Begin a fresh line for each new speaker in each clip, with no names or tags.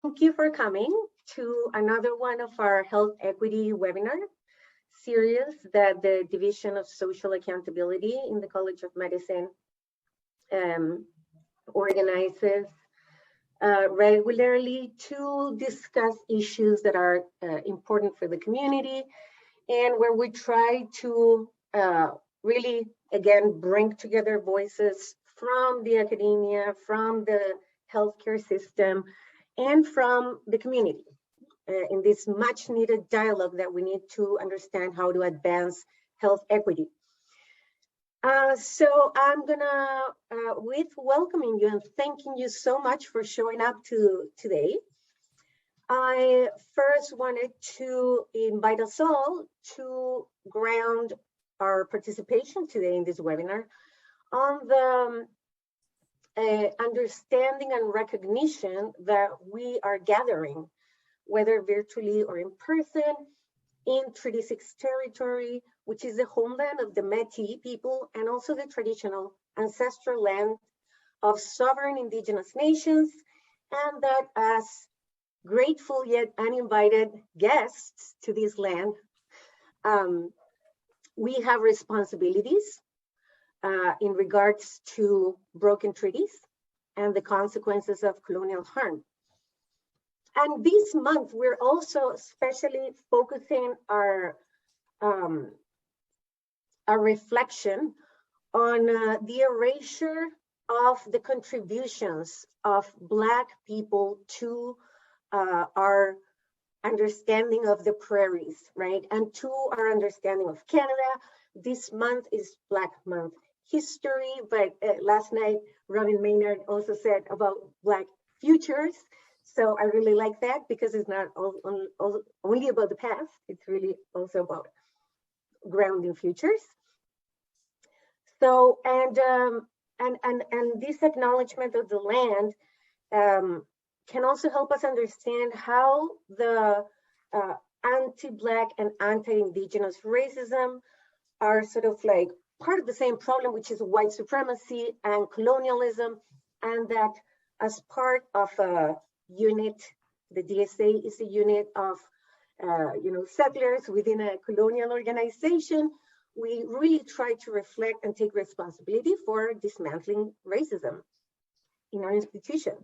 Thank you for coming to another one of our health equity webinar series that the Division of Social Accountability in the College of Medicine organizes regularly to discuss issues that are important for the community, and where we try to really, again, bring together voices from the academia, from the healthcare system, and from the community in this much needed dialogue that we need to understand how to advance health equity. So I'm gonna, with welcoming you and thanking you so much for showing up today, I first wanted to invite us all to ground our participation today in this webinar on the understanding and recognition that we are gathering, whether virtually or in person, in Treaty 6 territory, which is the homeland of the Métis people and also the traditional ancestral land of sovereign indigenous nations, and that as grateful yet uninvited guests to this land, we have responsibilities in regards to broken treaties and the consequences of colonial harm. And this month, we're also especially focusing our reflection on the erasure of the contributions of Black people to our understanding of the prairies, right? And to our understanding of Canada. This month is Black Month history, but last night, Robin Maynard also said about Black futures. So I really like that because it's not only about the past, it's really also about grounding futures. So, and this acknowledgement of the land can also help us understand how the anti-Black and anti-Indigenous racism are sort of like part of the same problem, which is white supremacy and colonialism, and that as part of a unit, the DSA is a unit of settlers within a colonial organization. We really try to reflect and take responsibility for dismantling racism in our institution.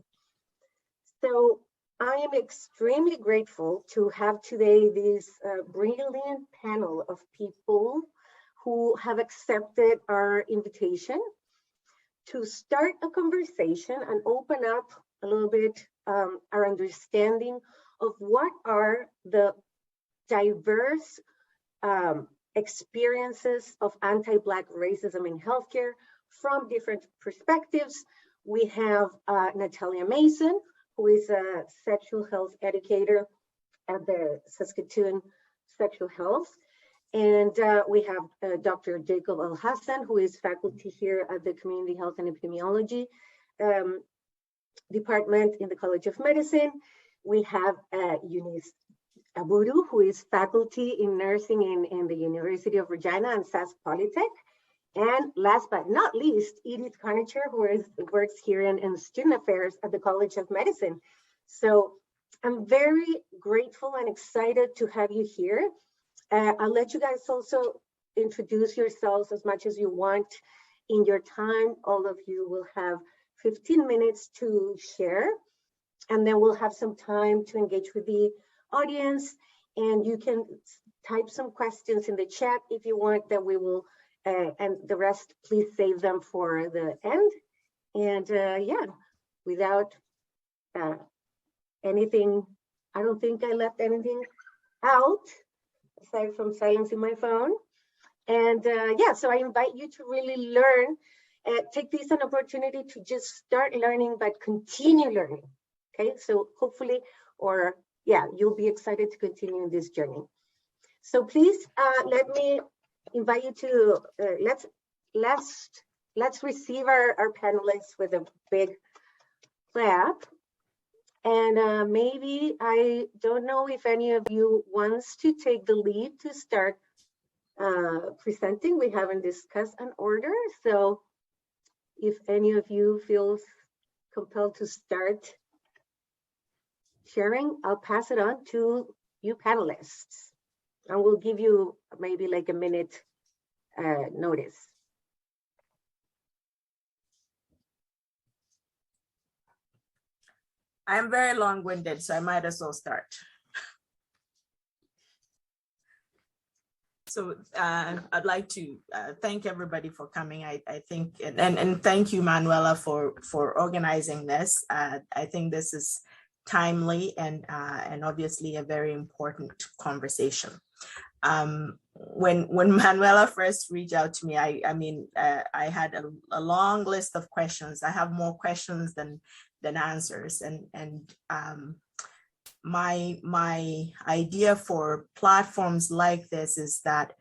So I am extremely grateful to have today this brilliant panel of people who have accepted our invitation to start a conversation and open up a little bit our understanding of what are the diverse experiences of anti-Black racism in healthcare from different perspectives. We have Natalya Mason, who is a sexual health educator at the Saskatoon Sexual Health. And we have Dr. Jacob Alhassan, who is faculty here at the Community Health and Epidemiology Department in the College of Medicine. We have Eunice Abudu, who is faculty in nursing in the University of Regina and SaskPoly. And last but not least, Edith Conacher, who works here in student affairs at the College of Medicine. So I'm very grateful and excited to have you here. I'll let you guys also introduce yourselves as much as you want in your time. All of you will have 15 minutes to share, and then we'll have some time to engage with the audience. And you can type some questions in the chat if you want, that we will, and the rest, please save them for the end. And yeah, without anything, I don't think I left anything out, aside from silencing my phone. And yeah, so I invite you to really learn, take this an opportunity to just start learning, but continue learning, okay? So hopefully, or yeah, you'll be excited to continue in this journey. So please, let me invite you to, let's receive our panelists with a big clap. And maybe, I don't know if any of you wants to take the lead to start presenting. We haven't discussed an order. So if any of you feels compelled to start sharing, I'll pass it on to you panelists, and we'll give you maybe like a minute notice.
I'm very long-winded, so I might as well start. So I'd like to thank everybody for coming. I think, and thank you, Manuela, for organizing this. I think this is timely and obviously a very important conversation. When Manuela first reached out to me, I had a long list of questions. I have more questions than answers, and my idea for platforms like this is that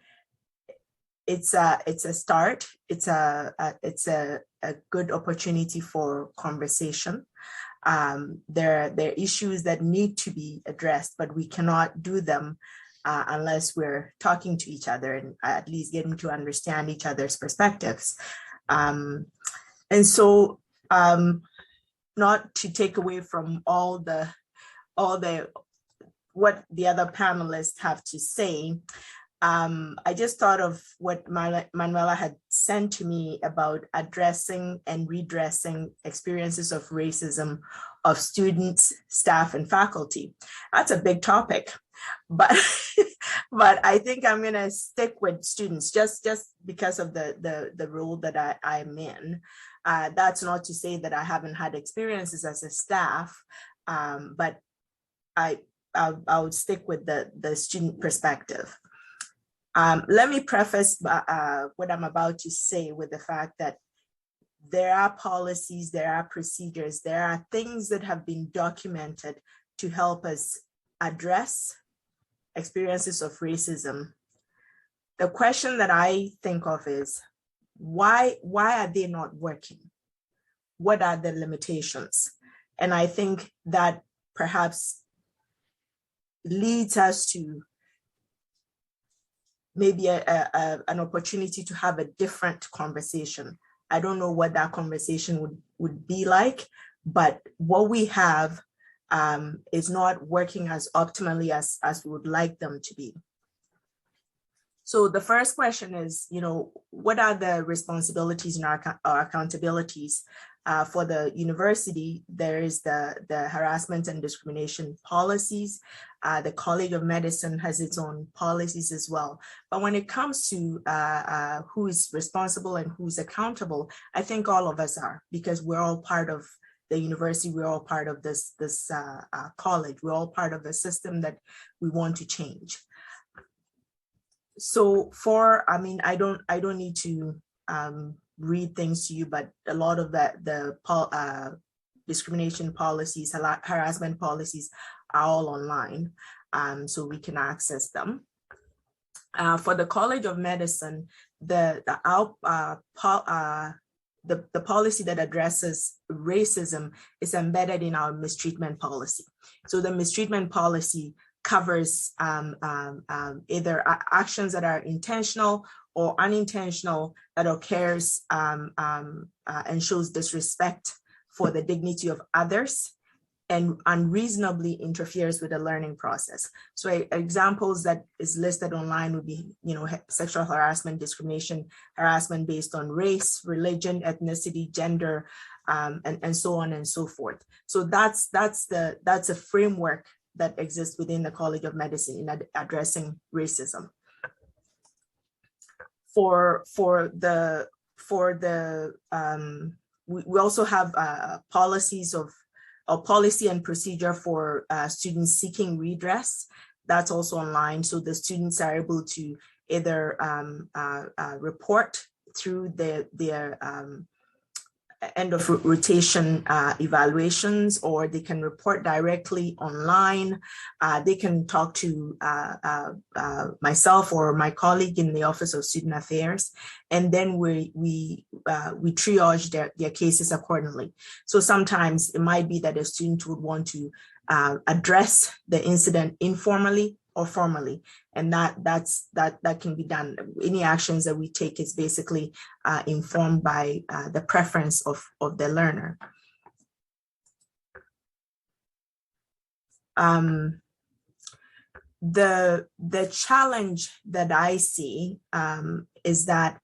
it's a start. It's a good opportunity for conversation. There are issues that need to be addressed, but we cannot do them unless we're talking to each other and at least getting to understand each other's perspectives. And so, not to take away from all the what the other panelists have to say, I just thought of what Manuela had sent to me about addressing and redressing experiences of racism of students, staff, and faculty. That's a big topic, but but I think I'm gonna stick with students just because of the role that I'm in. That's not to say that I haven't had experiences as a staff, but I would stick with the student perspective. Let me preface what I'm about to say with the fact that there are policies, there are procedures, there are things that have been documented to help us address experiences of racism. The question that I think of is, why are they not working? What are the limitations? And I think that perhaps leads us to maybe an opportunity to have a different conversation. I don't know what that conversation would be like, but what we have is not working as optimally as we would like them to be. So the first question is, what are the responsibilities and our accountabilities? For the university, there is the harassment and discrimination policies. The College of Medicine has its own policies as well. But when it comes to who is responsible and who's accountable, I think all of us are, because we're all part of the university, we're all part of this college, we're all part of a system that we want to change. So I don't need to read things to you, but a lot of the discrimination policies, harassment policies are all online, so we can access them. For the College of Medicine, the policy that addresses racism is embedded in our mistreatment policy. So the mistreatment policy covers either actions that are intentional or unintentional that occurs and shows disrespect for the dignity of others and unreasonably interferes with the learning process. So examples that is listed online would be, sexual harassment, discrimination, harassment based on race, religion, ethnicity, gender, and so on and so forth. So that's a framework that exists within the College of Medicine in addressing racism. We also have policies a policy and procedure for students seeking redress. That's also online, so the students are able to either report through their end of rotation evaluations, or they can report directly online. They can talk to myself or my colleague in the Office of Student Affairs, and then we triage their cases accordingly. So sometimes it might be that a student would want to address the incident informally or formally, and that can be done. Any actions that we take is basically informed by the preference of the learner. The challenge that I see is that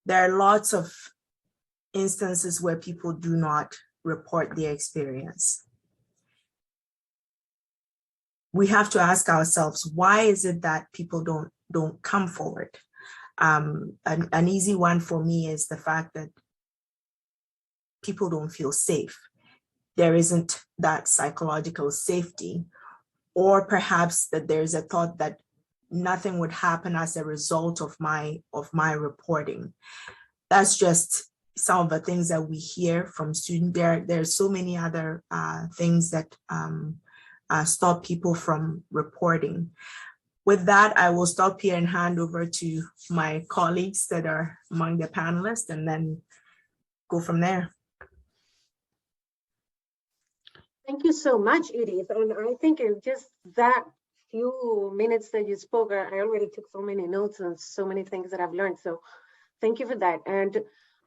there are lots of instances where people do not report their experience. We have to ask ourselves, why is it that people don't come forward? An easy one for me is the fact that people don't feel safe. There isn't that psychological safety, or perhaps that there's a thought that nothing would happen as a result of my reporting. That's just some of the things that we hear from students. There's so many other things that stop people from reporting. With that, I will stop here and hand over to my colleagues that are among the panelists, and then go from there.
Thank you so much, Edith. And I think in just that few minutes that you spoke, I already took so many notes and so many things that I've learned. So thank you for that. And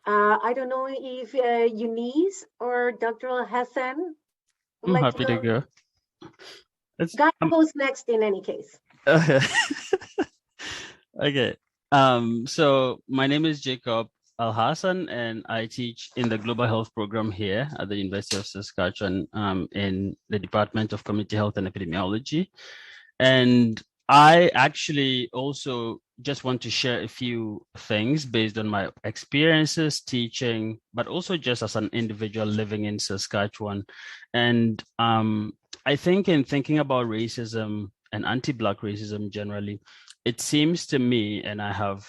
I don't know if Eunice or Dr. Alhassan would
I'm
like
happy to go.
God goes next in any case.
Okay. Okay. So my name is Jacob Alhassan, and I teach in the Global Health Program here at the University of Saskatchewan in the Department of Community Health and Epidemiology. And I actually also just want to share a few things based on my experiences teaching, but also just as an individual living in Saskatchewan. And I think in thinking about racism and anti-Black racism generally, it seems to me, and I have,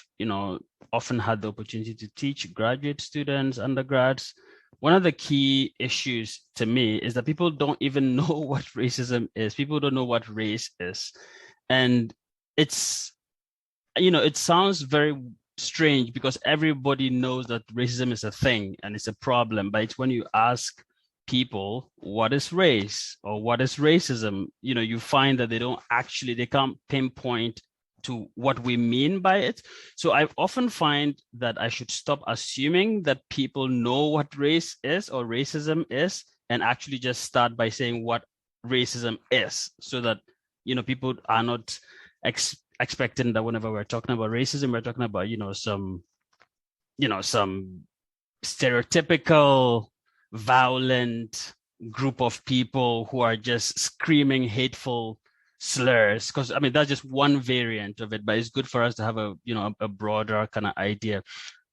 often had the opportunity to teach graduate students, undergrads, one of the key issues to me is that people don't even know what racism is. People don't know what race is. And it's, it sounds very strange because everybody knows that racism is a thing and it's a problem, but it's when you ask people what is race or what is racism, you find that they can't pinpoint to what we mean by it. So I often find that I should stop assuming that people know what race is or racism is, and actually just start by saying what racism is, so that people are not expecting that whenever we're talking about racism, we're talking about some stereotypical violent group of people who are just screaming hateful slurs, because that's just one variant of it, but it's good for us to have a broader kind of idea.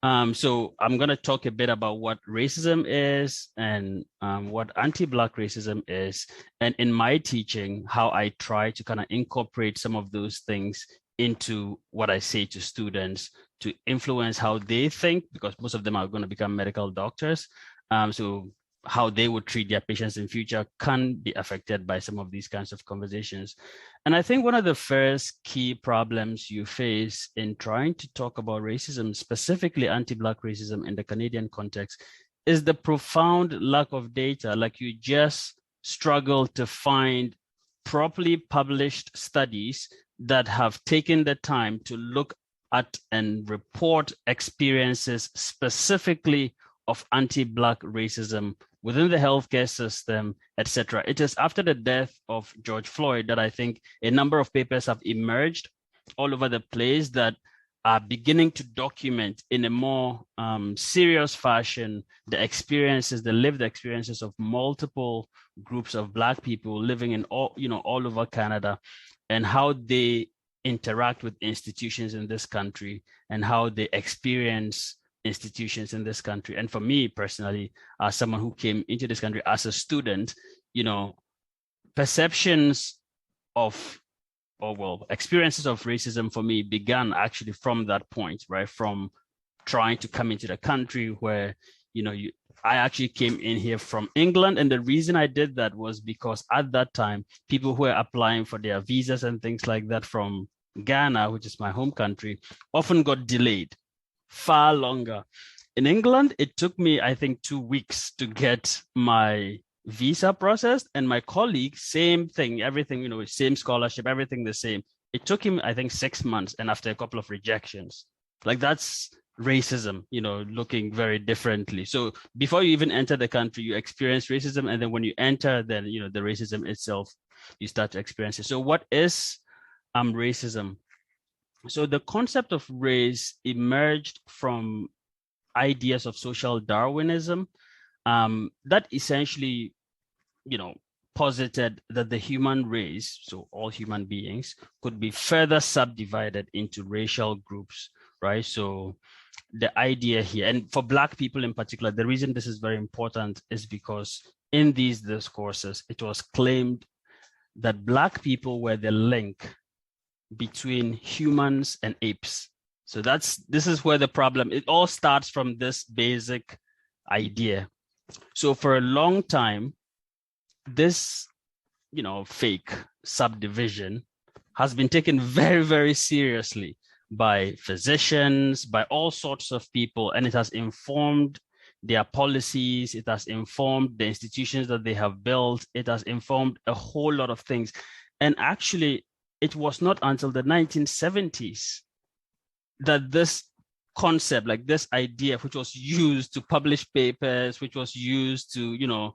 So I'm going to talk a bit about what racism is and what anti-Black racism is, and in my teaching, how I try to kind of incorporate some of those things into what I say to students to influence how they think, because most of them are going to become medical doctors. So how they would treat their patients in future can be affected by some of these kinds of conversations. And I think one of the first key problems you face in trying to talk about racism, specifically anti-Black racism in the Canadian context, is the profound lack of data. Like, you just struggle to find properly published studies that have taken the time to look at and report experiences specifically of anti-Black racism within the healthcare system, etc. It is after the death of George Floyd that I think a number of papers have emerged all over the place that are beginning to document in a more serious fashion the lived experiences of multiple groups of Black people living in all over Canada, and how they interact with institutions in this country and how they experience institutions in this country. And for me personally, as someone who came into this country as a student, perceptions of, experiences of racism for me began actually from that point, right? From trying to come into the country where, I actually came in here from England. And the reason I did that was because at that time, people who were applying for their visas and things like that from Ghana, which is my home country, often got delayed far longer. In England, it took me, I think, 2 weeks to get my visa processed, and my colleague, same thing, everything, same scholarship, everything the same. It took him, I think, 6 months, and after a couple of rejections. Like, that's racism, looking very differently. So before you even enter the country, you experience racism. And then when you enter, then, the racism itself, you start to experience it. So what is racism? So the concept of race emerged from ideas of social Darwinism that essentially, posited that the human race, so all human beings, could be further subdivided into racial groups, right? So the idea here, and for Black people in particular, the reason this is very important is because in these discourses, it was claimed that Black people were the link between humans and apes. So this is where the problem, it all starts from this basic idea. So for a long time, this, fake subdivision has been taken very, very seriously by physicians, by all sorts of people, and it has informed their policies, it has informed the institutions that they have built, it has informed a whole lot of things. And actually, it was not until the 1970s that this concept, like this idea, which was used to publish papers, which was used to,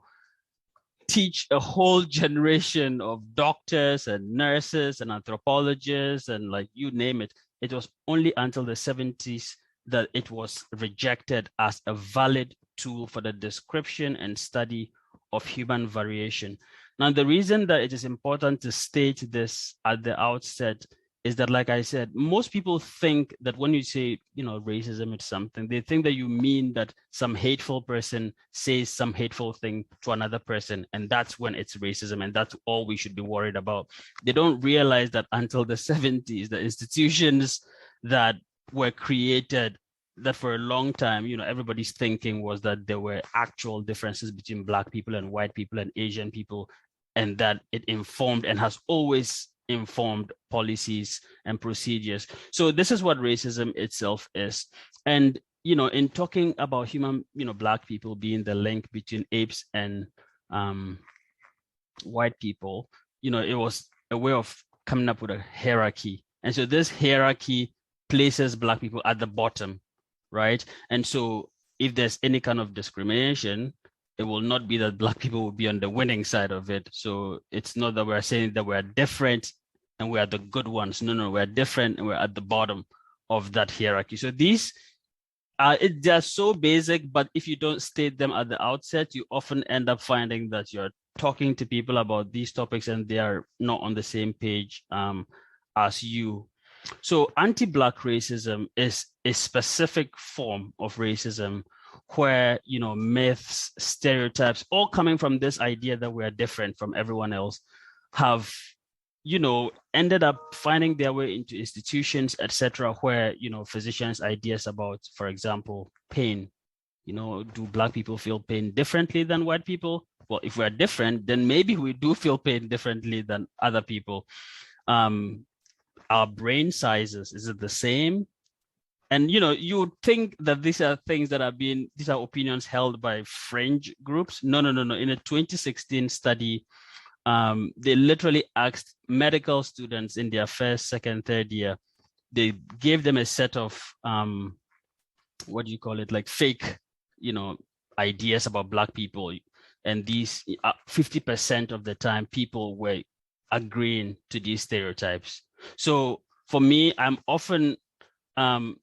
teach a whole generation of doctors and nurses and anthropologists and like you name it, it was only until the 70s that it was rejected as a valid tool for the description and study of human variation. Now, the reason that it is important to state this at the outset is that, like I said, most people think that when you say, racism is something, they think that you mean that some hateful person says some hateful thing to another person, and that's when it's racism, and that's all we should be worried about. They don't realize that until the 70s, the institutions that were created, that for a long time, everybody's thinking was that there were actual differences between Black people and white people and Asian people, and that it informed and has always informed policies and procedures. So this is what racism itself is. And, in talking about human, Black people being the link between apes and white people, it was a way of coming up with a hierarchy. And so this hierarchy places Black people at the bottom, right? And so if there's any kind of discrimination, it will not be that Black people will be on the winning side of it. So it's not that we're saying that we're different and we are the good ones. No, we're different and we're at the bottom of that hierarchy. So these they're so basic, but if you don't state them at the outset, you often end up finding that you're talking to people about these topics and they are not on the same page as you. So anti-Black racism is a specific form of racism where, myths, stereotypes, all coming from this idea that we're different from everyone else, have ended up finding their way into institutions, etc., where, physicians' ideas about, for example, pain, do Black people feel pain differently than white people? Well, if we're different, then maybe we do feel pain differently than other people. Our brain sizes, is it the same? And, you would think that these are things that these are opinions held by fringe groups. No. In a 2016 study, they literally asked medical students in their first, second, third year, they gave them a set of, like fake, ideas about Black people. And these 50% of the time, people were agreeing to these stereotypes. So for me, I'm often, to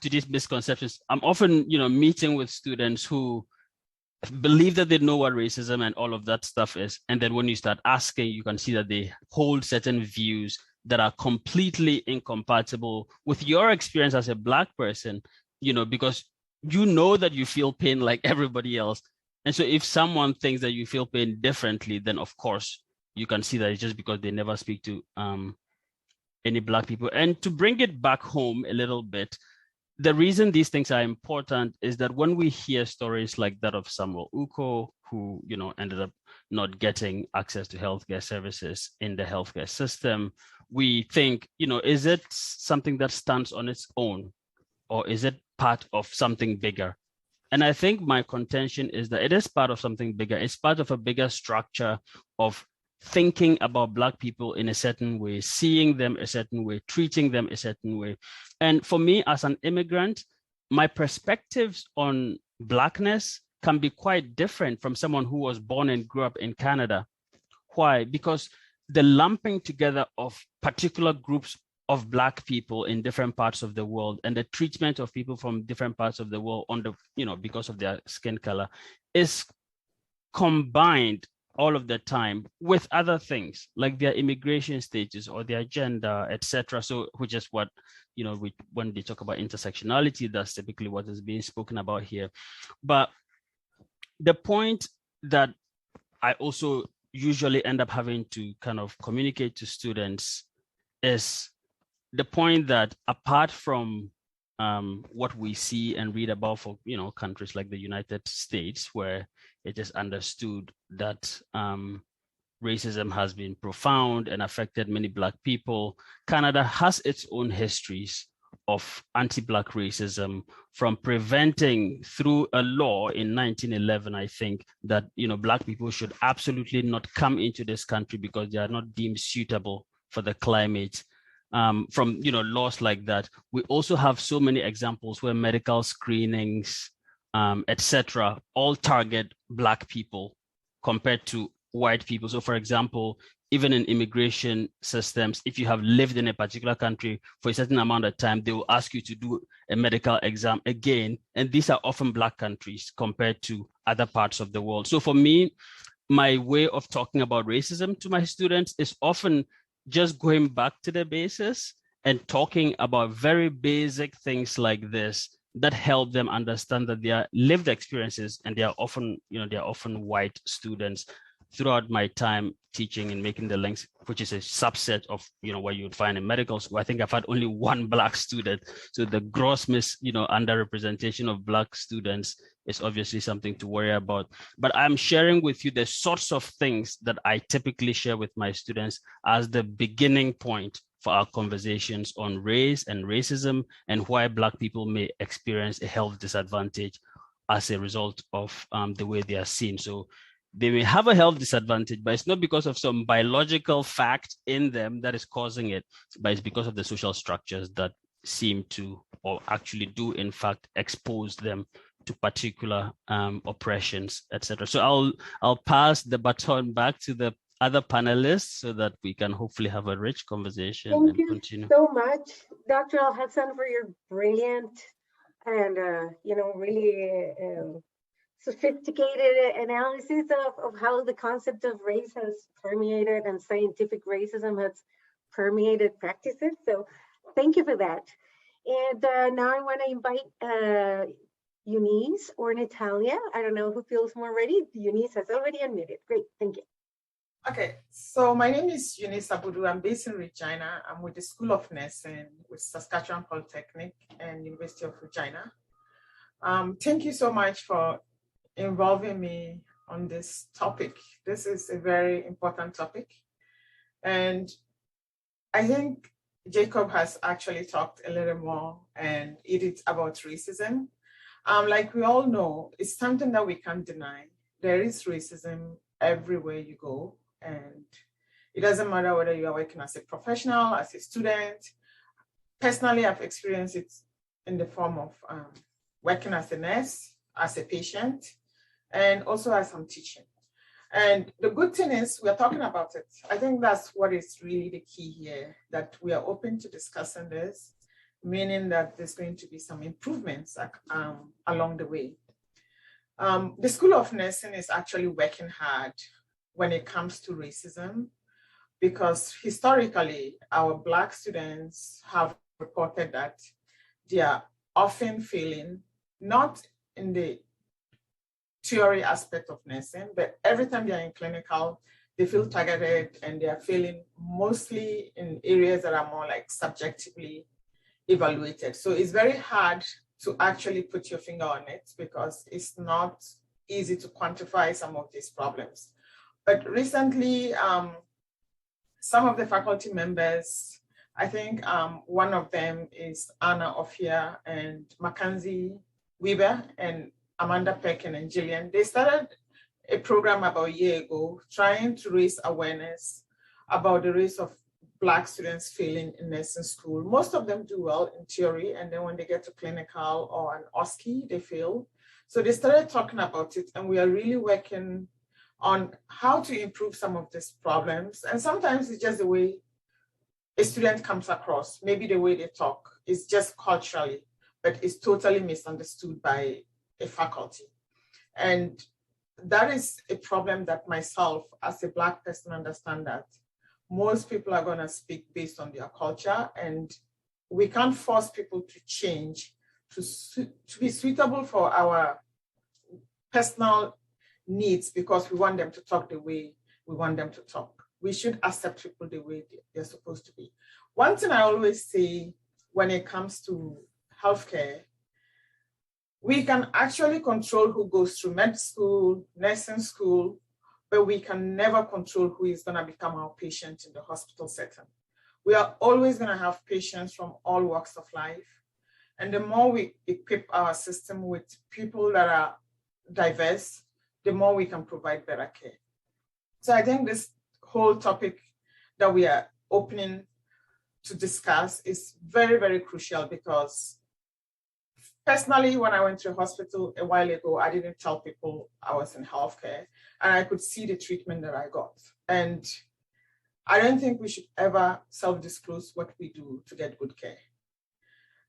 these misconceptions, I'm often, meeting with students who believe that they know what racism and all of that stuff is. And then when you start asking, you can see that they hold certain views that are completely incompatible with your experience as a Black person, because that you feel pain like everybody else. And so if someone thinks that you feel pain differently, then of course you can see that it's just because they never speak to any Black people. And to bring it back home a little bit, the reason these things are important is that when we hear stories like that of Samuel Uko, who, ended up not getting access to healthcare services in the healthcare system, we think, is it something that stands on its own, or is it part of something bigger? And I think my contention is that it is part of something bigger. It's part of a bigger structure of thinking about Black people in a certain way, seeing them a certain way, treating them a certain way. And for me as an immigrant, my perspectives on Blackness can be quite different from someone who was born and grew up in Canada. Why? Because the lumping together of particular groups of Black people in different parts of the world and the treatment of people from different parts of the world on the, because of their skin color is combined all of the time with other things like their immigration status or their gender, etc. So, which is what, when they talk about intersectionality, that's typically what is being spoken about here. But the point that I also usually end up having to kind of communicate to students is the point that apart from what we see and read about for countries like the United States, where it is understood that racism has been profound and affected many Black people, Canada has its own histories of anti-Black racism, from preventing through a law in 1911, I think, that Black people should absolutely not come into this country because they are not deemed suitable for the climate. From laws like that. We also have so many examples where medical screenings, etc., all target Black people compared to white people. So, for example, even in immigration systems, if you have lived in a particular country for a certain amount of time, they will ask you to do a medical exam again. And these are often Black countries compared to other parts of the world. So for me, my way of talking about racism to my students is often just going back to the basis and talking about very basic things like this that help them understand that they are lived experiences, and they are often, white students. Throughout my time teaching and making the links, which is a subset of, what you would find in medical school, I think I've had only one Black student. So the gross underrepresentation of Black students is obviously something to worry about. But I'm sharing with you the sorts of things that I typically share with my students as the beginning point for our conversations on race and racism and why Black people may experience a health disadvantage as a result of the way they are seen. So they may have a health disadvantage, but it's not because of some biological fact in them that is causing it, but it's because of the social structures that seem to, or actually do, in fact, expose them to particular oppressions, etc. So I'll pass the baton back to the other panelists so that we can hopefully have a rich conversation.
Thank you continue. So much, Dr. Alhassan, for your brilliant and really sophisticated analysis of how the concept of race has permeated and scientific racism has permeated practices. So thank you for that. And now I want to invite Eunice or Natalya. I don't know who feels more ready. Eunice has already unmuted. Great, thank you.
Okay, so my name is Eunice Abudu. I'm based in Regina. I'm with the School of Nursing with Saskatchewan Polytechnic and University of Regina. Thank you so much for involving me on this topic. This is a very important topic. And I think Jacob has actually talked a little more, and Edith, about racism. Like we all know, it's something that we can't deny. There is racism everywhere you go. And it doesn't matter whether you are working as a professional, as a student. Personally, I've experienced it in the form of working as a nurse, as a patient, and also as I'm teaching. And the good thing is we're talking about it. I think that's what is really the key here, that we are open to discussing this, meaning that there's going to be some improvements along the way. The School of Nursing is actually working hard when it comes to racism, because historically, our Black students have reported that they are often failing, not in the theory aspect of nursing, but every time they are in clinical, they feel targeted and they are failing mostly in areas that are more like subjectively evaluated. So it's very hard to actually put your finger on it because it's not easy to quantify some of these problems. But recently, some of the faculty members, I think one of them is Anna Ophia and Mackenzie Weber and Amanda Pekin and Jillian. They started a program about a year ago trying to raise awareness about the race of Black students failing in nursing school. Most of them do well in theory, and then when they get to clinical or an OSCE, they fail. So they started talking about it, and we are really working on how to improve some of these problems. And sometimes it's just the way a student comes across, maybe the way they talk is just culturally, but it's totally misunderstood by a faculty. And that is a problem that myself, as a Black person, understand that most people are going to speak based on their culture, and we can't force people to change to be suitable for our personal needs because we want them to talk the way we want them to talk. We should accept people the way they're supposed to be. One thing I always say when it comes to healthcare, we can actually control who goes through med school, nursing school, but we can never control who is going to become our patient in the hospital setting. We are always going to have patients from all walks of life. And the more we equip our system with people that are diverse, the more we can provide better care. So I think this whole topic that we are opening to discuss is very, very crucial because personally, when I went to a hospital a while ago, I didn't tell people I was in healthcare, and I could see the treatment that I got. And I don't think we should ever self-disclose what we do to get good care.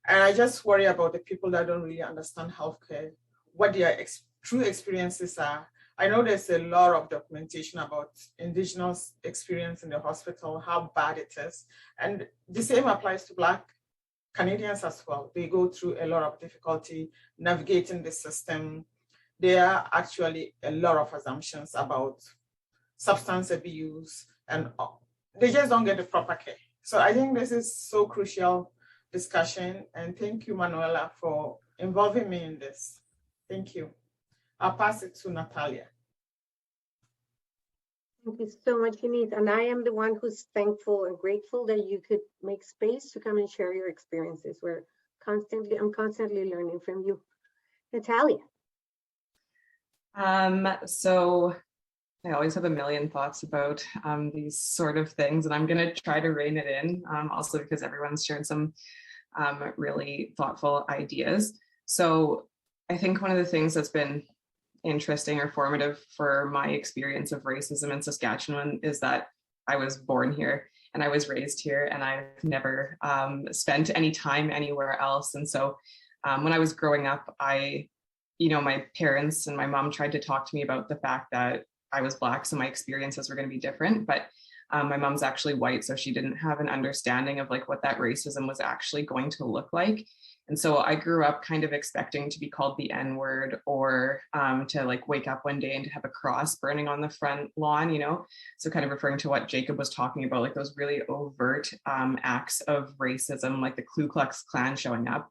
And I just worry about the people that don't really understand healthcare, what their true experiences are. I know there's a lot of documentation about Indigenous experience in the hospital, how bad it is. And the same applies to Black Canadians as well. They go through a lot of difficulty navigating the system. There are actually a lot of assumptions about substance abuse, and they just don't get the proper care. So I think this is so crucial discussion, and thank you, Manuela, for involving me in this. Thank you. I'll pass it to Natalya.
Thank you so much, Eunice. And I am the one who's thankful and grateful that you could make space to come and share your experiences. I'm constantly learning from you. Natalya.
So I always have a million thoughts about these sort of things, and I'm going to try to rein it in, also because everyone's shared some really thoughtful ideas. So I think one of the things that's been interesting or formative for my experience of racism in Saskatchewan is that I was born here and I was raised here, and I've never spent any time anywhere else. And so when I was growing up, my parents and my mom tried to talk to me about the fact that I was Black, so my experiences were going to be different. But my mom's actually white, so she didn't have an understanding of like what that racism was actually going to look like. And so I grew up kind of expecting to be called the N-word, or to like wake up one day and to have a cross burning on the front lawn, so kind of referring to what Jacob was talking about, like those really overt acts of racism, like the Ku Klux Klan showing up,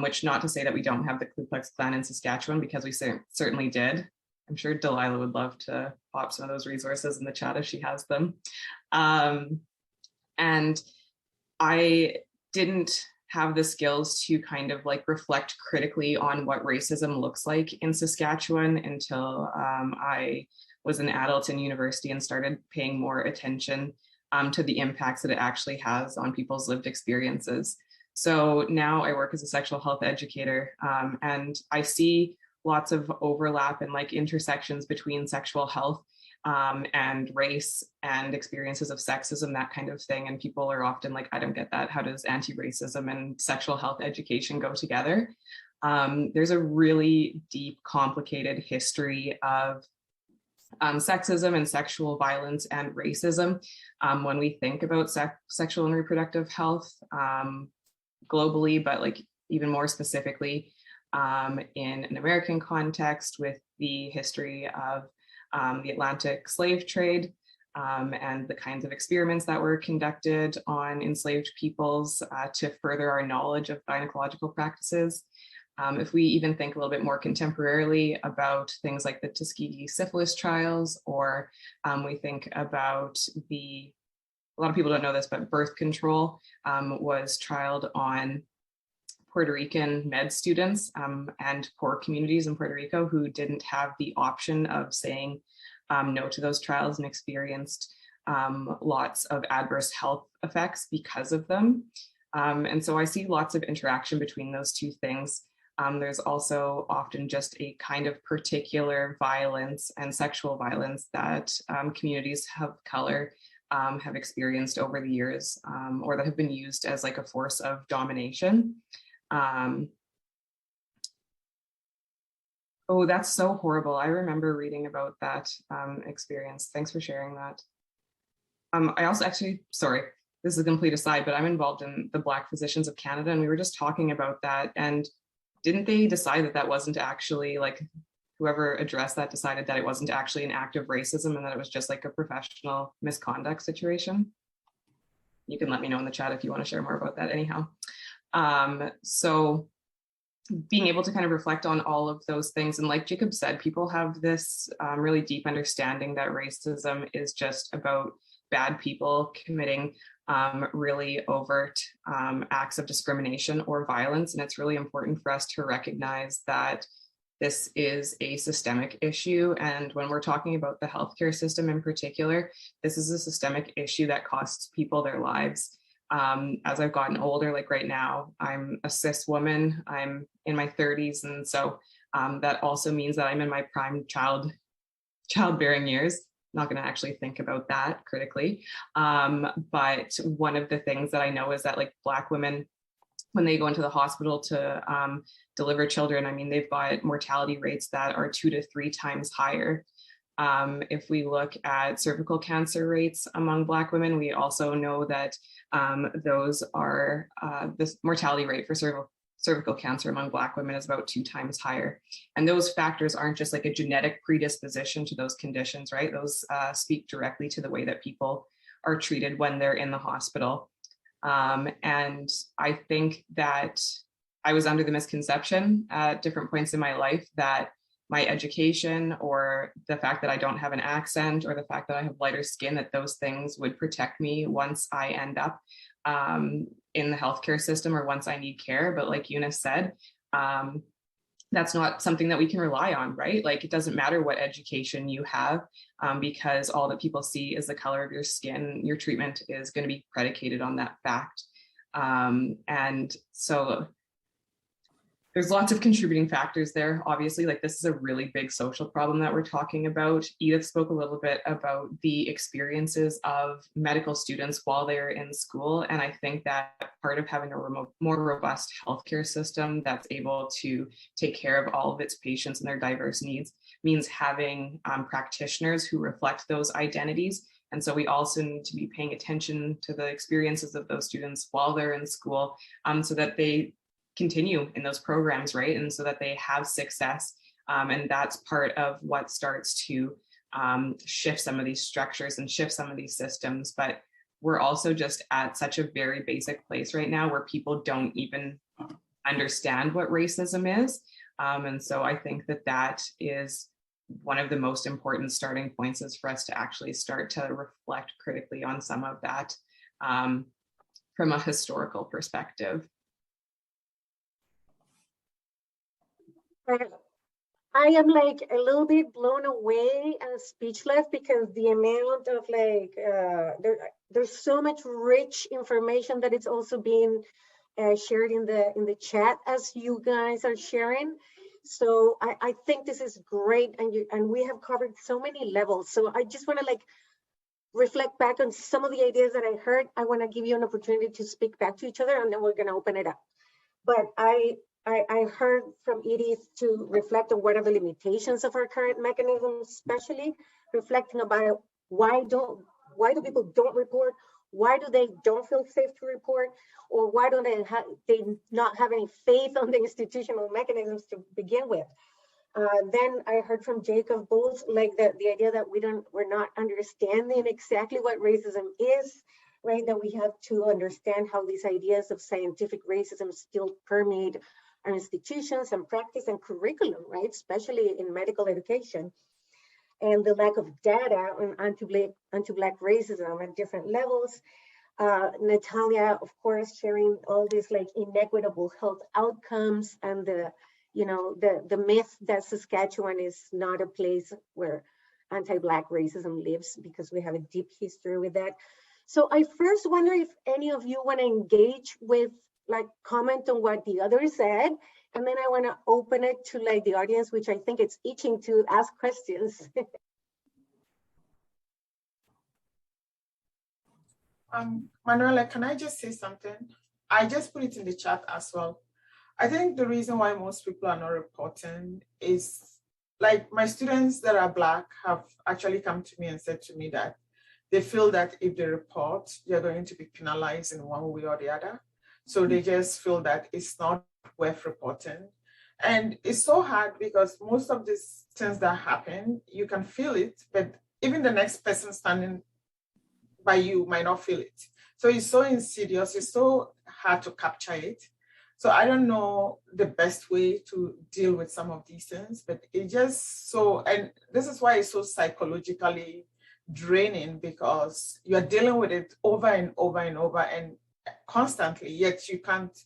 which not to say that we don't have the Ku Klux Klan in Saskatchewan, because we certainly did. I'm sure Delilah would love to pop some of those resources in the chat if she has them. And I didn't have the skills to kind of like reflect critically on what racism looks like in Saskatchewan until I was an adult in university and started paying more attention to the impacts that it actually has on people's lived experiences. So now I work as a sexual health educator, and I see lots of overlap and like intersections between sexual health and race and experiences of sexism, that kind of thing. And people are often like, I don't get that. How does anti-racism and sexual health education go together? There's a really deep, complicated history of sexism and sexual violence and racism when we think about sexual and reproductive health globally, but like even more specifically in an American context with the history of the Atlantic slave trade and the kinds of experiments that were conducted on enslaved peoples to further our knowledge of gynecological practices. If we even think a little bit more contemporarily about things like the Tuskegee syphilis trials, or we think about a lot of people don't know this, but birth control was trialed on Puerto Rican med students and poor communities in Puerto Rico who didn't have the option of saying no to those trials and experienced lots of adverse health effects because of them. And so I see lots of interaction between those two things. There's also often just a kind of particular violence and sexual violence that communities of color have experienced over the years, or that have been used as like a force of domination. Oh, that's so horrible. I remember reading about that experience. Thanks for sharing that. I also actually, sorry, this is a complete aside, but I'm involved in the Black Physicians of Canada, and we were just talking about that. And didn't they decide that that wasn't actually, like, whoever addressed that decided that it wasn't actually an act of racism and that it was just like a professional misconduct situation? You can let me know in the chat if you want to share more about that anyhow. So being able to kind of reflect on all of those things. And like Jacob said, people have this really deep understanding that racism is just about bad people committing really overt acts of discrimination or violence. And it's really important for us to recognize that this is a systemic issue. And when we're talking about the healthcare system in particular, this is a systemic issue that costs people their lives. As I've gotten older, like right now, I'm a cis woman, I'm in my 30s. And so that also means that I'm in my prime childbearing years. Not going to actually think about that critically. But one of the things that I know is that like Black women, when they go into the hospital to deliver children, I mean, they've got mortality rates that are 2 to 3 times higher. If we look at cervical cancer rates among Black women, we also know that those are, the mortality rate for cervical cancer among Black women is about 2 times higher. And those factors aren't just like a genetic predisposition to those conditions, right? Those speak directly to the way that people are treated when they're in the hospital. And I think that I was under the misconception at different points in my life that my education or the fact that I don't have an accent or the fact that I have lighter skin, that those things would protect me once I end up in the healthcare system or once I need care. But like Eunice said, that's not something that we can rely on, right? Like it doesn't matter what education you have because all that people see is the color of your skin. Your treatment is going to be predicated on that fact. And so there's lots of contributing factors there. Obviously, like this is a really big social problem that we're talking about. Edith spoke a little bit about the experiences of medical students while they're in school. And I think that part of having a more robust healthcare system that's able to take care of all of its patients and their diverse needs means having practitioners who reflect those identities. And so we also need to be paying attention to the experiences of those students while they're in school so that they continue in those programs, right? And so that they have success. And that's part of what starts to shift some of these structures and shift some of these systems. But we're also just at such a very basic place right now where people don't even understand what racism is. And so I think that that is one of the most important starting points is for us to actually start to reflect critically on some of that from a historical perspective.
I am like a little bit blown away and speechless because the amount of like there's so much rich information that it's also being shared in the chat as you guys are sharing. So I think this is great, and we have covered so many levels. So I just want to like reflect back on some of the ideas that I heard. I want to give you an opportunity to speak back to each other, and then we're going to open it up. But I heard from Edith to reflect on what are the limitations of our current mechanisms, especially reflecting about why do people don't report, why do they don't feel safe to report, or why don't they not have any faith on the institutional mechanisms to begin with. Then I heard from Jacob both like the idea that we're not understanding exactly what racism is, right? That we have to understand how these ideas of scientific racism still permeate our institutions and practice and curriculum, right? Especially in medical education, and the lack of data on anti-Black racism at different levels. Natalya, of course, sharing all these like inequitable health outcomes and the myth that Saskatchewan is not a place where anti-Black racism lives, because we have a deep history with that. So I first wonder if any of you want to engage with, like, comment on what the other said, and then I want to open it to like the audience, which I think it's itching to ask questions.
Manuela, can I just say something? I just put it in the chat as well. I think the reason why most people are not reporting is, like, my students that are Black have actually come to me and said to me that they feel that if they report, they're going to be penalized in one way or the other. So they just feel that it's not worth reporting. And it's so hard because most of these things that happen, you can feel it, but even the next person standing by you might not feel it. So it's so insidious, it's so hard to capture it. So I don't know the best way to deal with some of these things, but it just so, and this is why it's so psychologically draining, because you're dealing with it over and over and over and constantly, yet you can't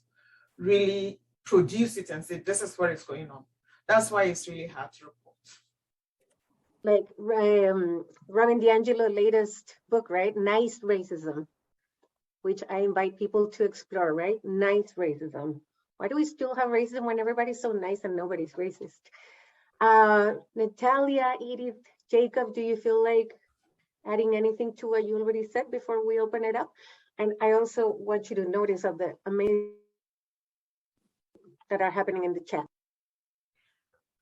really produce it and say, this is what is going on. That's why it's really hard to report.
Like Robin DiAngelo's latest book, right? Nice Racism, which I invite people to explore, right? Nice racism. Why do we still have racism when everybody's so nice and nobody's racist? Natalya, Edith, Jacob, do you feel like adding anything to what you already said before we open it up? And I also want you to notice of the amazing that are happening in the chat.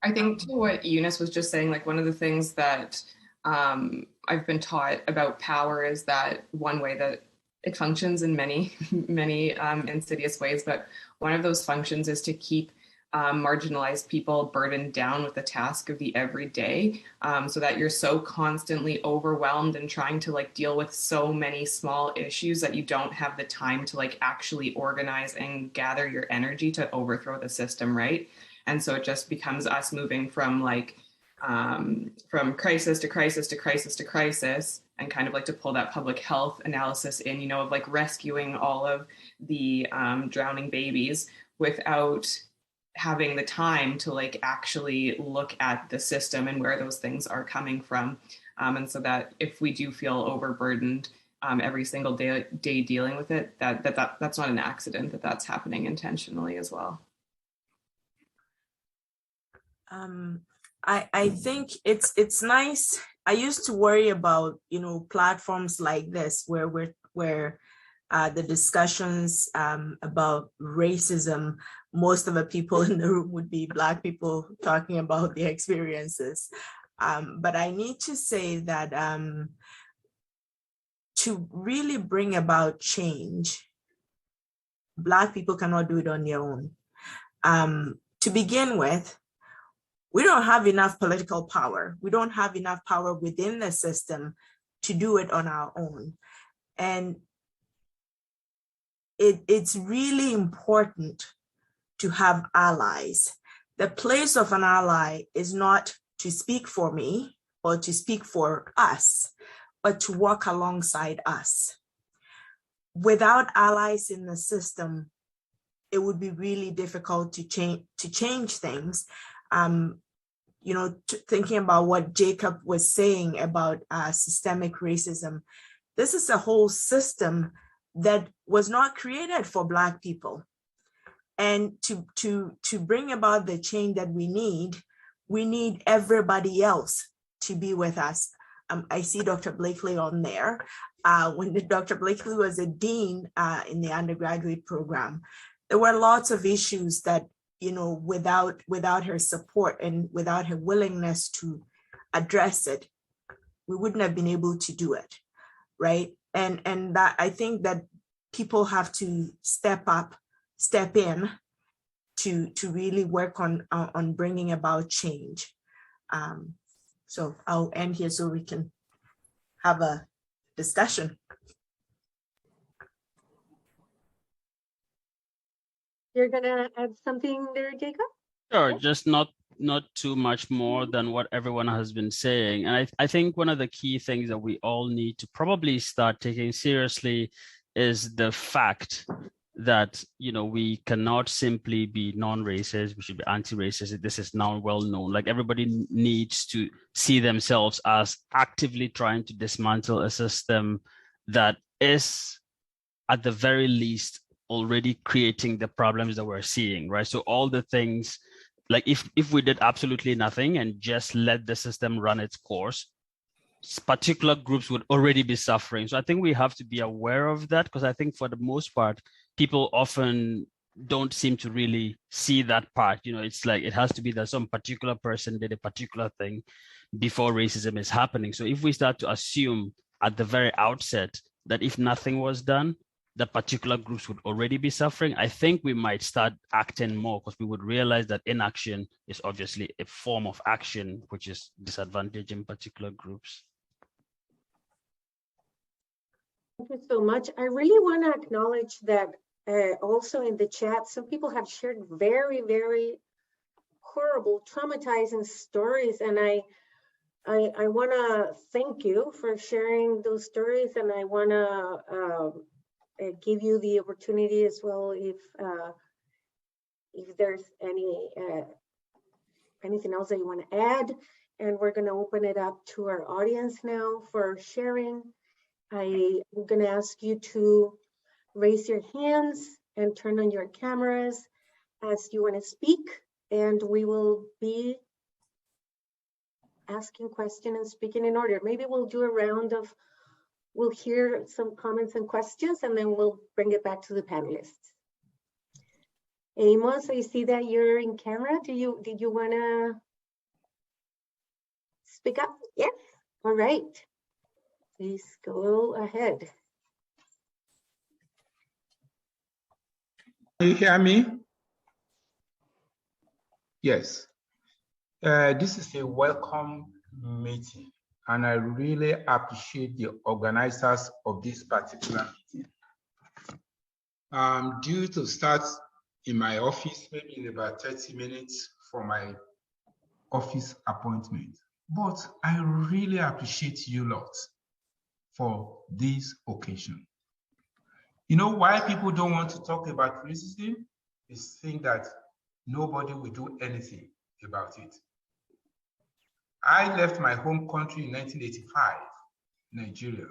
I think to what Eunice was just saying, like, one of the things that I've been taught about power is that one way that it functions in many, many insidious ways, but one of those functions is to keep marginalized people burdened down with the task of the everyday, so that you're so constantly overwhelmed and trying to like deal with so many small issues that you don't have the time to like actually organize and gather your energy to overthrow the system, right? And so it just becomes us moving from like from crisis to crisis to crisis to crisis, and kind of like to pull that public health analysis in, you know, of like rescuing all of the drowning babies without having the time to like actually look at the system and where those things are coming from. And so that if we do feel overburdened every single day dealing with it, that's not an accident, that's happening intentionally as well.
I think it's nice. I used to worry about, you know, platforms like this where the discussions about racism, most of the people in the room would be Black people talking about their experiences. But I need to say that to really bring about change, Black people cannot do it on their own. To begin with, we don't have enough political power. We don't have enough power within the system to do it on our own. And it's really important to have allies. The place of an ally is not to speak for me or to speak for us, but to walk alongside us. Without allies in the system, it would be really difficult to change things. You know, thinking about what Jacob was saying about systemic racism, this is a whole system that was not created for Black people. And to bring about the change that we need everybody else to be with us. I see Dr. Blakely on there. When Dr. Blakely was a dean in the undergraduate program, there were lots of issues that, you know, without her support and without her willingness to address it, we wouldn't have been able to do it, right? And that I think that people have to step in to really work on bringing about change. So I'll end here so we can have a discussion.
You're gonna add something there, Jacob?
Sure,
Yeah.
just not too much more than what everyone has been saying. And I think one of the key things that we all need to probably start taking seriously is the fact that, we cannot simply be non-racist, we should be anti-racist. This is now well known. Like, everybody needs to see themselves as actively trying to dismantle a system that is, at the very least, already creating the problems that we're seeing, right? So all the things, like if we did absolutely nothing and just let the system run its course, particular groups would already be suffering. So I think we have to be aware of that, because I think for the most part, people often don't seem to really see that part. It's like it has to be that some particular person did a particular thing before racism is happening. So if we start to assume at the very outset that if nothing was done, that particular groups would already be suffering, I think we might start acting more, because we would realize that inaction is obviously a form of action which is disadvantaging particular groups.
Thank you so much. I really want to acknowledge that also in the chat, some people have shared very, very horrible, traumatizing stories, and I want to thank you for sharing those stories, and I want to give you the opportunity as well if there's anything else that you want to add. And we're going to open it up to our audience now for sharing. I'm going to ask you to raise your hands and turn on your cameras as you want to speak, and we will be asking questions and speaking in order. Maybe we'll do a round of, we'll hear some comments and questions, and then we'll bring it back to the panelists. Amos, I see that you're in camera. Did you want to speak up? Yes. All right. Please go ahead.
Can you hear me? Yes. This is a welcome meeting, and I really appreciate the organizers of this particular meeting. I'm due to start in my office maybe in about 30 minutes for my office appointment, but I really appreciate you lot for this occasion. You know why people don't want to talk about racism? They think that nobody will do anything about it. I left my home country in 1985, Nigeria,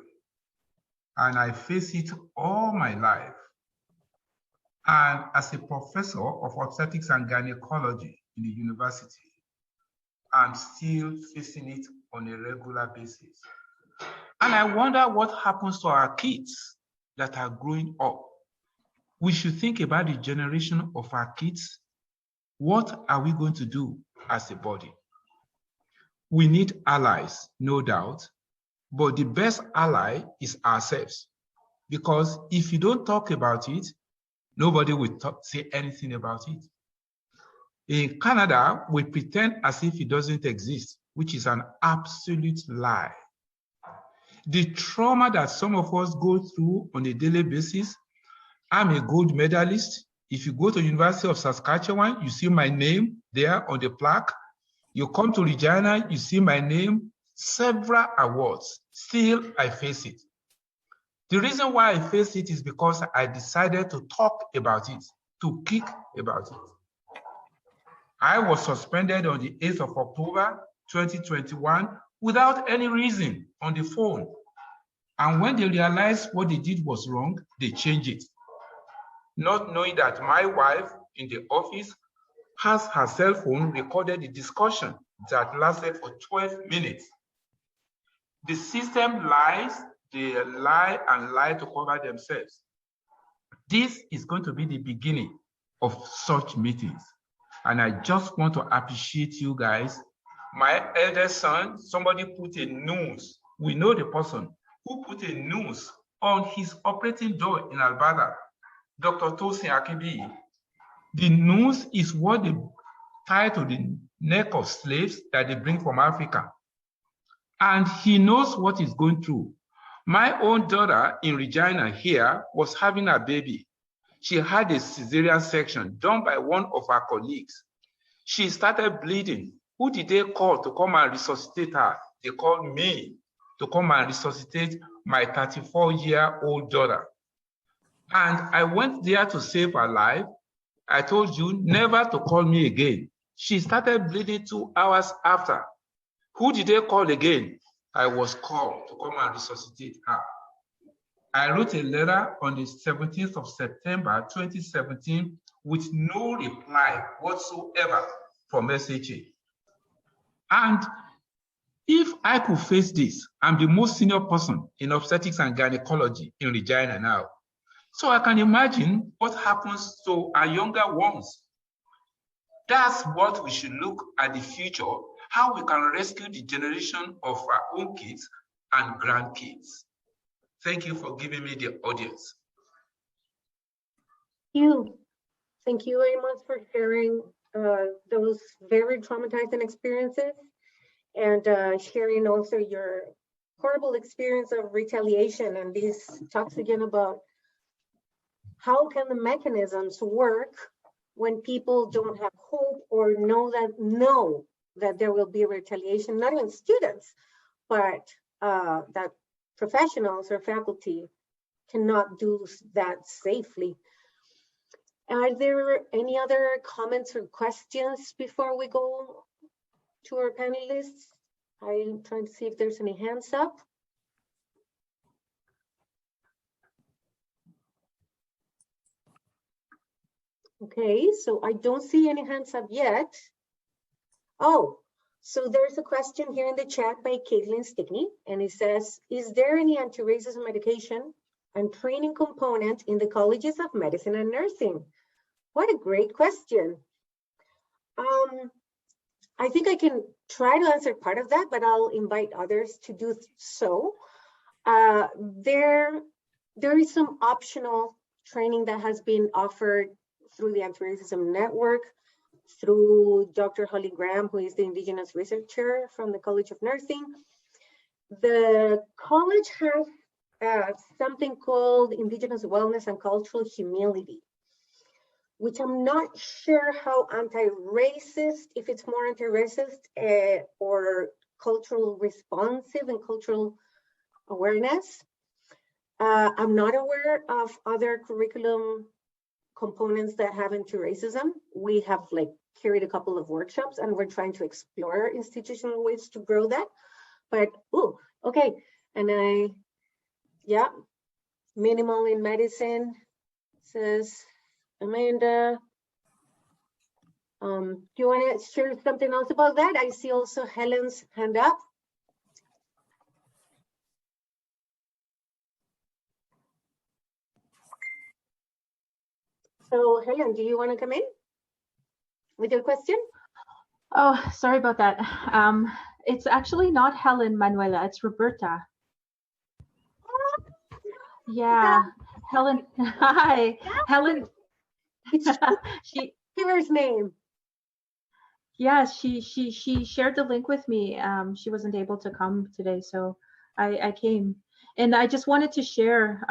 and I face it all my life. And as a professor of obstetrics and gynecology in the university, I'm still facing it on a regular basis. And I wonder what happens to our kids that are growing up. We should think about the generation of our kids. What are we going to do as a body? We need allies, no doubt, but the best ally is ourselves. Because if you don't talk about it, nobody will say anything about it. In Canada, we pretend as if it doesn't exist, which is an absolute lie. The trauma that some of us go through on a daily basis, I'm a gold medalist. If you go to the University of Saskatchewan, you see my name there on the plaque. You come to Regina, you see my name, several awards. Still, I face it. The reason why I face it is because I decided to talk about it, to kick about it. I was suspended on the 8th of October, 2021, without any reason on the phone. And when they realized what they did was wrong, they changed it. Not knowing that my wife in the office has her cell phone recorded the discussion that lasted for 12 minutes. The system lies, they lie and lie to cover themselves. This is going to be the beginning of such meetings. And I just want to appreciate you guys. My eldest son, somebody put a noose. We know the person who put a noose on his operating door in Alberta, Dr. Tosin Akibi. The noose is what they tie to the neck of slaves that they bring from Africa. And he knows what he's going through. My own daughter in Regina here was having a baby. She had a cesarean section done by one of our colleagues. She started bleeding. Who did they call to come and resuscitate her? They called me to come and resuscitate my 34-year-old daughter. And I went there to save her life. I told you never to call me again. She started bleeding 2 hours after. Who did they call again? I was called to come and resuscitate her. I wrote a letter on the 17th of September 2017 with no reply whatsoever from SHA. And if I could face this, I'm the most senior person in obstetrics and gynecology in Regina now. So I can imagine what happens to our younger ones. That's what we should look at the future, how we can rescue the generation of our own kids and grandkids. Thank you for giving me the audience.
Thank you very much for sharing those very traumatizing experiences and sharing also your horrible experience of retaliation. And this talks again about how can the mechanisms work when people don't have hope or know that there will be retaliation, not even students, but that professionals or faculty cannot do that safely. Are there any other comments or questions before we go to our panelists? I'm trying to see if there's any hands up. Okay, so I don't see any hands up yet. Oh, so there's a question here in the chat by Caitlin Stickney, and it says, is there any anti-racism education and training component in the colleges of medicine and nursing? What a great question. I think I can try to answer part of that, but I'll invite others to do so. There is some optional training that has been offered through the Anti-Racism Network, through Dr. Holly Graham, who is the Indigenous researcher from the College of Nursing. The college has something called Indigenous Wellness and Cultural Humility, which I'm not sure how anti-racist, if it's more anti-racist or cultural responsive and cultural awareness. I'm not aware of other curriculum components that have anti-racism. We have carried a couple of workshops and we're trying to explore institutional ways to grow that. But, oh, okay. And yeah, minimal in medicine, says Amanda. Do you want to share something else about that? I see also Helen's hand up. So Helen, do you want to come in with your question?
Oh, sorry about that. It's actually not Helen, Manuela, it's Roberta. Yeah, Helen, hi. Helen, she
Here's name.
Yes, she shared the link with me. She wasn't able to come today, so I came. And I just wanted to share,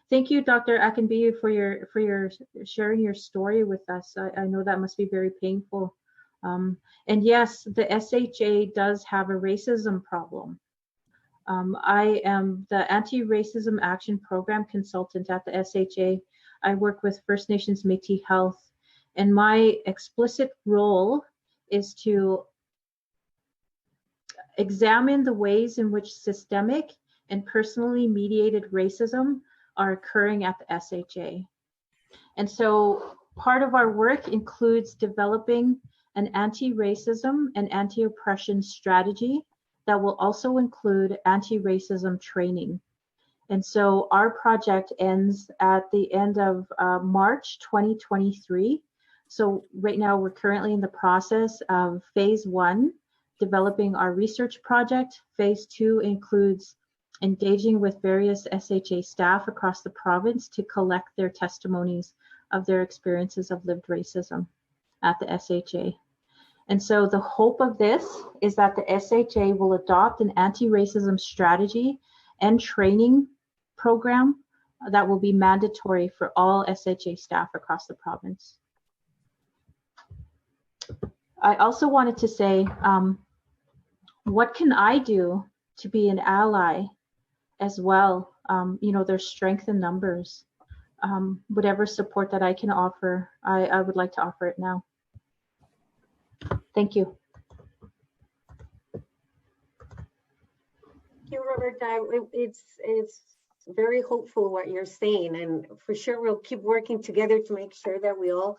thank you, Dr. Akinbiyu, for your sharing your story with us. I know that must be very painful. And yes, the SHA does have a racism problem. I am the Anti-Racism Action Program consultant at the SHA. I work with First Nations Métis Health, and my explicit role is to examine the ways in which systemic and personally mediated racism are occurring at the SHA. And so part of our work includes developing an anti-racism and anti-oppression strategy that will also include anti-racism training. And so our project ends at the end of March 2023. So right now we're currently in the process of phase 1, developing our research project. Phase 2 includes engaging with various SHA staff across the province to collect their testimonies of their experiences of lived racism at the SHA. And so the hope of this is that the SHA will adopt an anti-racism strategy and training program that will be mandatory for all SHA staff across the province. I also wanted to say, what can I do to be an ally as well. There's strength in numbers. Whatever support that I can offer, I would like to offer it now. Thank you.
Thank you, Roberta. It's very hopeful what you're saying, and for sure we'll keep working together to make sure that we all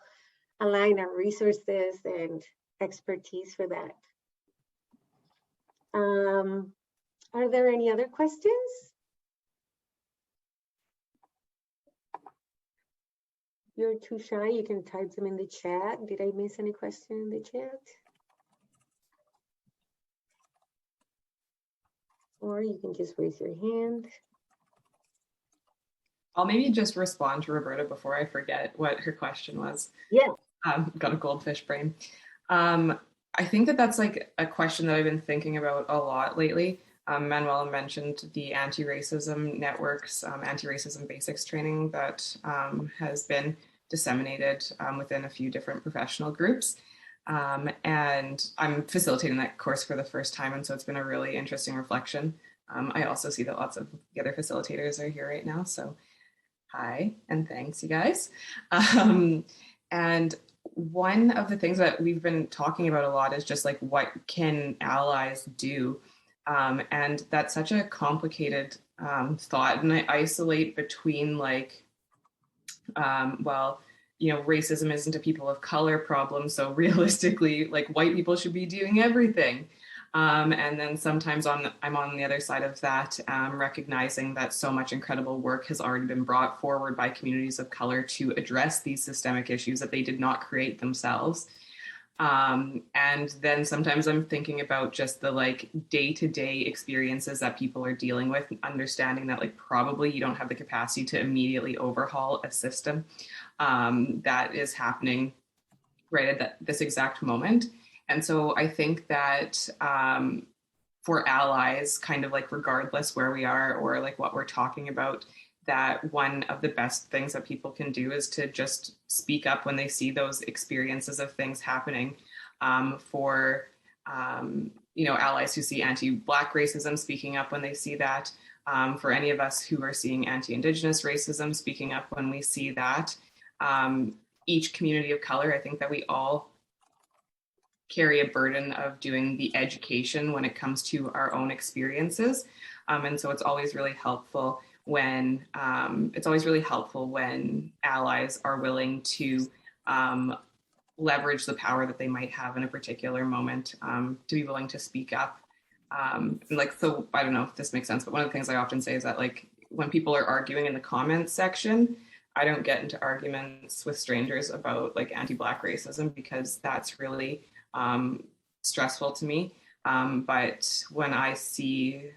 align our resources and expertise for that. Are there any other questions? You're too shy, you can type them in the chat. Did I miss any question in the chat? Or you can just raise your hand.
I'll maybe just respond to Roberta before I forget what her question was.
Yeah.
Got a goldfish brain. I think that's like a question that I've been thinking about a lot lately. Manuela mentioned the anti-racism networks, anti-racism basics training that has been disseminated within a few different professional groups. And I'm facilitating that course for the first time, and so it's been a really interesting reflection. I also see that lots of the other facilitators are here right now, so hi, and thanks, you guys. And one of the things that we've been talking about a lot is just like, what can allies do? And that's such a complicated thought, and I isolate between like, racism isn't a people of color problem, so realistically, like white people should be doing everything. And then sometimes I'm on the other side of that, recognizing that so much incredible work has already been brought forward by communities of color to address these systemic issues that they did not create themselves. And then sometimes I'm thinking about just the like day-to-day experiences that people are dealing with, understanding that like probably you don't have the capacity to immediately overhaul a system that is happening right at this exact moment. And so I think that for allies, kind of like regardless where we are or like what we're talking about, that one of the best things that people can do is to just speak up when they see those experiences of things happening. For allies who see anti-Black racism, speaking up when they see that. For any of us who are seeing anti-Indigenous racism, speaking up when we see that. Each community of color, I think that we all carry a burden of doing the education when it comes to our own experiences. And so it's always really helpful when allies are willing to leverage the power that they might have in a particular moment, to be willing to speak up. So I don't know if this makes sense, but one of the things I often say is that like when people are arguing in the comments section, I don't get into arguments with strangers about like anti-Black racism because that's really stressful to me. But when I see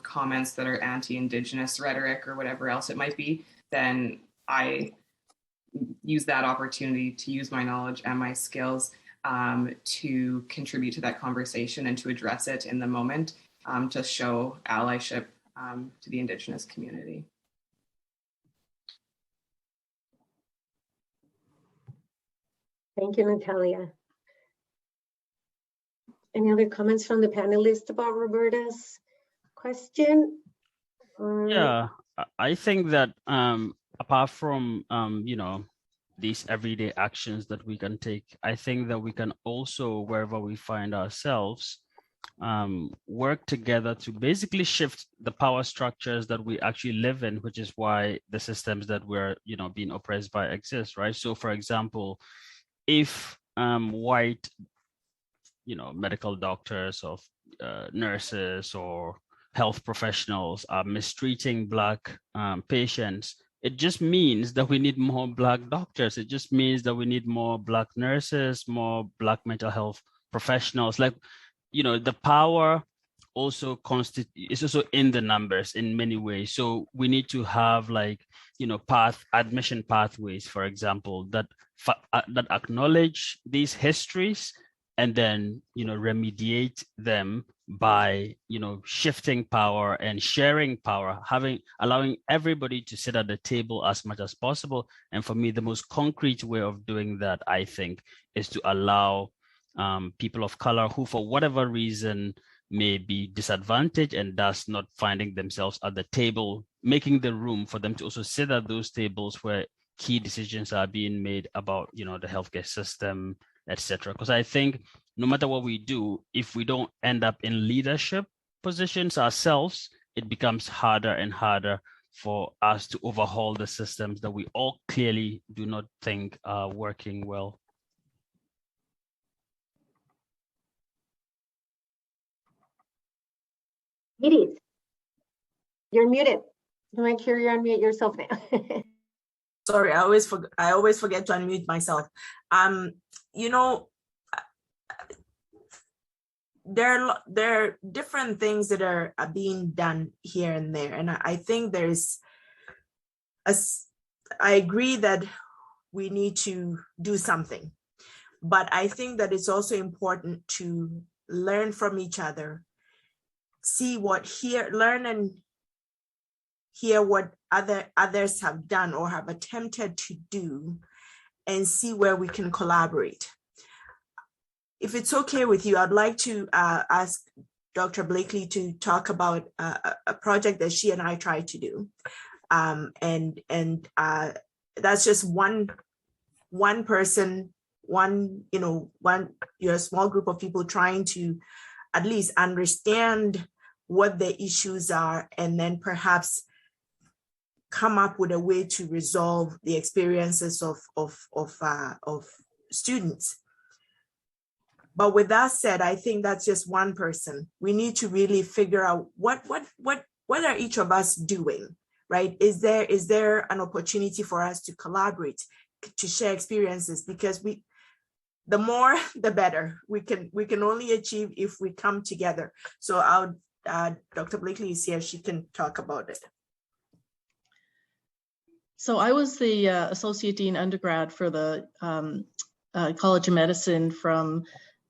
comments that are anti-Indigenous rhetoric or whatever else it might be, then I use that opportunity to use my knowledge and my skills to contribute to that conversation and to address it in the moment, to show allyship to the Indigenous community.
Thank you, Natalia. Any other comments from the panelists about Roberta's question?
Yeah, I think that apart from these everyday actions that we can take, I think that we can also, wherever we find ourselves, work together to basically shift the power structures that we actually live in, which is why the systems that we're being oppressed by exist, right? So for example, if white medical doctors or nurses or health professionals are mistreating Black patients, it just means that we need more Black doctors. It just means that we need more Black nurses, more Black mental health professionals. Like, the power also is also in the numbers in many ways. So we need to have like, admission pathways, for example, that acknowledge these histories and then, remediate them by, shifting power and sharing power, allowing everybody to sit at the table as much as possible. And for me, the most concrete way of doing that, I think, is to allow people of color who, for whatever reason, may be disadvantaged and thus not finding themselves at the table, making the room for them to also sit at those tables where key decisions are being made about, the healthcare system, etc. Because I think no matter what we do, if we don't end up in leadership positions ourselves, it becomes harder and harder for us to overhaul the systems that we all clearly do not think are working well.
Edith, you're muted. Make sure you unmute yourself now.
Sorry, I always forget to unmute myself. There are different things that are being done here and there, and I think I agree that we need to do something, but I think that it's also important to learn from each other, learn and hear what others have done or have attempted to do, and see where we can collaborate. If it's okay with you, I'd like to ask Dr. Blakely to talk about a project that she and I tried to do. And that's just one person, you're a small group of people trying to at least understand what the issues are, and then perhaps come up with a way to resolve the experiences of students. But with that said, I think that's just one person. We need to really figure out what are each of us doing, right? Is there an opportunity for us to collaborate, to share experiences? Because the more, the better. We can only achieve if we come together. So Dr. Blakely is here. She can talk about it.
So I was the Associate Dean undergrad for the College of Medicine from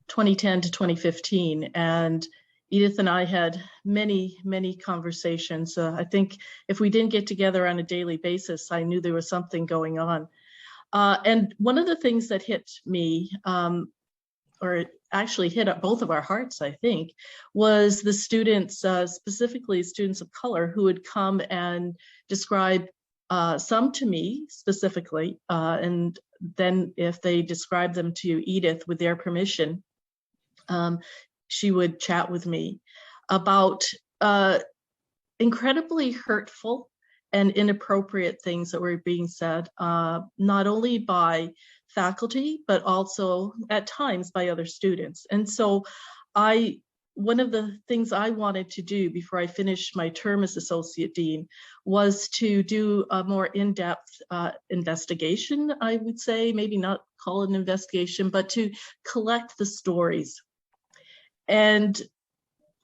2010 to 2015. And Edith and I had many, many conversations. I think if we didn't get together on a daily basis, I knew there was something going on. And one of the things that hit me, or actually hit up both of our hearts, I think, was the students, specifically students of color, who would come and describe some to me specifically, and then if they described them to Edith with their permission, she would chat with me about incredibly hurtful and inappropriate things that were being said, not only by faculty, but also at times by other students. And so one of the things I wanted to do before I finished my term as Associate Dean was to do a more in-depth investigation, I would say, maybe not call it an investigation, but to collect the stories. And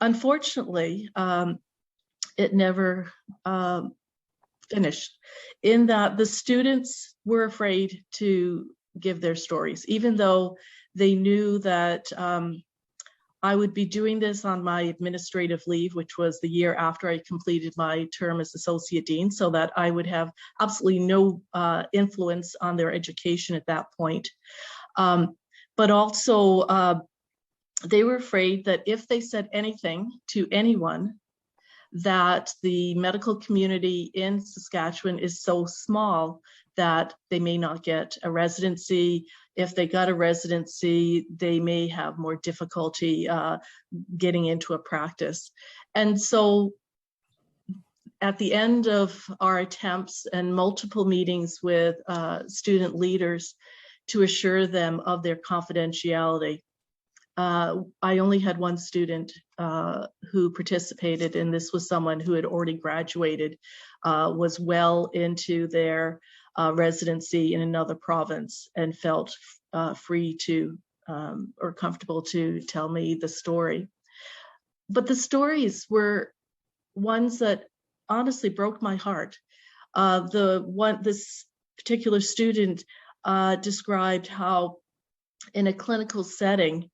unfortunately, it never finished, in that the students were afraid to give their stories, even though they knew that I would be doing this on my administrative leave, which was the year after I completed my term as Associate Dean, so that I would have absolutely no influence on their education at that point. But also, they were afraid that if they said anything to anyone, that the medical community in Saskatchewan is so small that they may not get a residency. If they got a residency, they may have more difficulty getting into a practice. And so at the end of our attempts and multiple meetings with student leaders to assure them of their confidentiality, I only had one student who participated, and this was someone who had already graduated, was well into their residency in another province, and felt free to or comfortable to tell me the story. But the stories were ones that honestly broke my heart. This particular student described how in a clinical setting,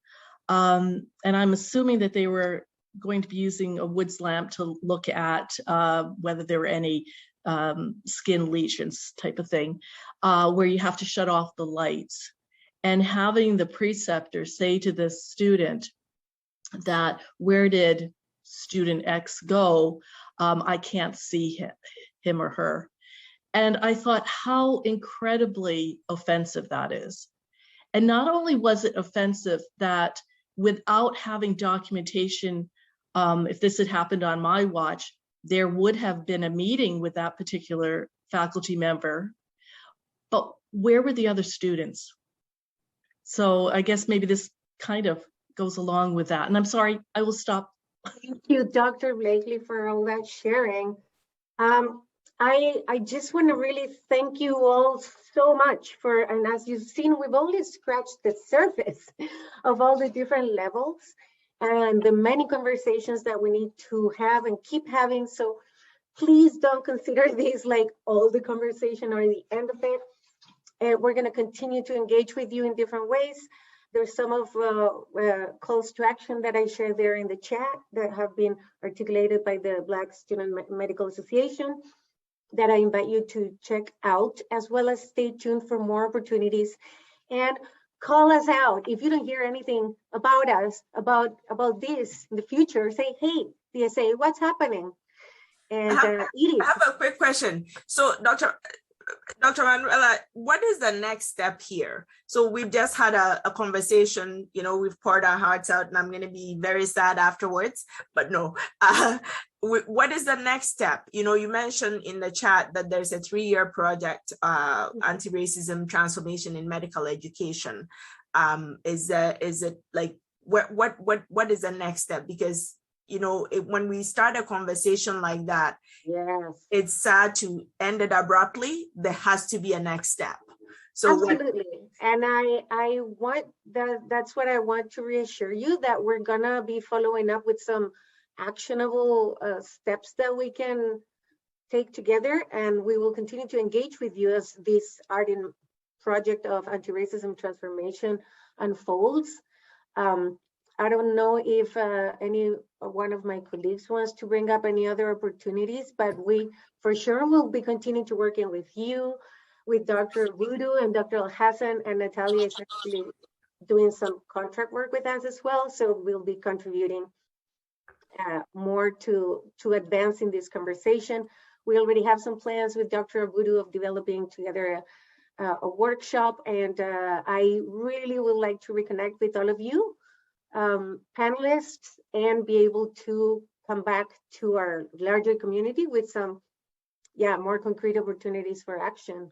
and I'm assuming that they were going to be using a Woods lamp to look at whether there were any skin lesions type of thing, where you have to shut off the lights. And having the preceptor say to this student, that where did student X go? I can't see him or her. And I thought how incredibly offensive that is. And not only was it offensive that without having documentation, if this had happened on my watch, there would have been a meeting with that particular faculty member, but where were the other students? So I guess maybe this kind of goes along with that. And I'm sorry, I will stop.
Thank you, Dr. Blakely, for all that sharing. I just want to really thank you all so much for, and as you've seen, we've only scratched the surface of all the different levels and the many conversations that we need to have and keep having. So please don't consider this like all the conversation or the end of it. We're going to continue to engage with you in different ways. There's some of calls to action that I shared there in the chat that have been articulated by the Black Student Medical Association that I invite you to check out, as well as stay tuned for more opportunities and call us out. If you don't hear anything about us, about this in the future, say, hey, DSA, what's happening? And Edith.
I have a quick question. So Dr. Manuela, what is the next step here? So we've just had a conversation, we've poured our hearts out, and I'm going to be very sad afterwards, but no. What is the next step? You mentioned in the chat that there's a 3-year project, anti-racism transformation in medical education. Is it like, what is the next step? Because when we start a conversation like that,
yes,
it's sad to end it abruptly. There has to be a next step. So
absolutely. And I want that's what I want to reassure you, that we're gonna be following up with some actionable steps that we can take together, and we will continue to engage with you as this ardent project of anti-racism transformation unfolds. I don't know if any one of my colleagues wants to bring up any other opportunities, but we for sure will be continuing to working with you, with Dr. Abudu and Dr. Alhassan, and Natalya is actually doing some contract work with us as well. So we'll be contributing more to advancing this conversation. We already have some plans with Dr. Abudu of developing together a workshop, and I really would like to reconnect with all of you panelists and be able to come back to our larger community with some more concrete opportunities for action.